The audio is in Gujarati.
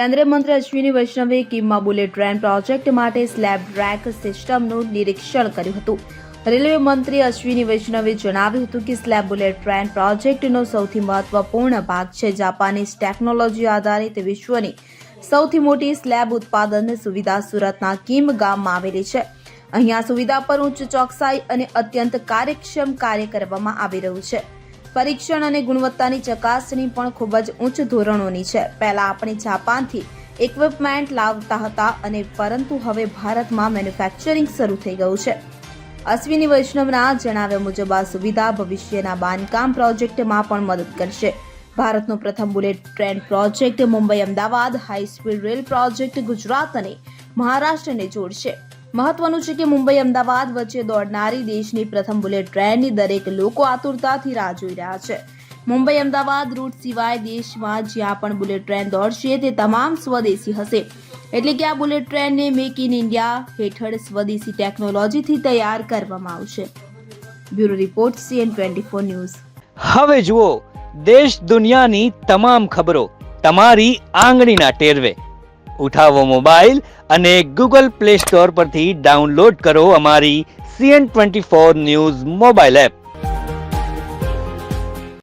કેન્દ્રીય મંત્રી અશ્વિની વૈષ્ણવે કિમમાં બુલેટ ટ્રેન પ્રોજેક્ટ માટે સ્લેબ રેક સિસ્ટમનું નિરીક્ષણ કર્યું હતું. રેલવે મંત્રી અશ્વિની વૈષ્ણવે જણાવ્યું હતું કે સ્લેબ બુલેટ ટ્રેન પ્રોજેક્ટનો સૌથી મહત્વપૂર્ણ ભાગ છે. જાપાનીઝ ટેકનોલોજી આધારિત વિશ્વની સૌથી મોટી સ્લેબ ઉત્પાદન સુવિધા સુરતના કિમ ગામમાં આવેલી છે. અહીં આ સુવિધા પર ઉચ્ચ ચોકસાઈ અને અત્યંત કાર્યક્ષમ કાર્ય કરવામાં આવી રહ્યું છે. પરીક્ષણ અને ગુણવત્તાની ચકાસણી પણ ખૂબ જ ઉચ્ચ ધોરણોની છે. પહેલા આપણે જાપાનથી ઇક્વિપમેન્ટ લાવતા હતા અને પરંતુ હવે ભારતમાં મેન્યુફેક્ચરિંગ શરૂ થઈ ગયું છે. અશ્વિની વૈષ્ણવના જણાવ્યા મુજબ આ સુવિધા ભવિષ્યના બાંધકામ પ્રોજેક્ટમાં પણ મદદ કરશે. ભારતનો પ્રથમ bullet train project Mumbai Ahmedabad high speed rail project Gujarat અને મહારાષ્ટ્રને જોડશે. મહત્વનું છે કે મુંબઈ અમદાવાદ વચ્ચે દોડનારી દેશની પ્રથમ બુલેટ ટ્રેનની દરેક લોકો આતુરતાથી રાહ જોઈ રહ્યા છે. મુંબઈ અમદાવાદ રૂટ સિવાય દેશમાં જ્યાં પણ બુલેટ ટ્રેન દોડશે તે તમામ સ્વદેશી હશે. એટલે કે આ બુલેટ ટ્રેનને મેક ઇન ઇન્ડિયા હેઠળ સ્વદેશી ટેકનોલોજીથી તૈયાર કરવામાં આવશે. Bureau report CN24 news. હવે જુઓ દેશ દુનિયાની તમામ ખબરો તમારી આંગળીના ટેરવે. ઉઠાવો મોબાઈલ અને Google Play Store પરથી ડાઉનલોડ કરો અમારી CN24 ન્યૂઝ મોબાઈલ એપ.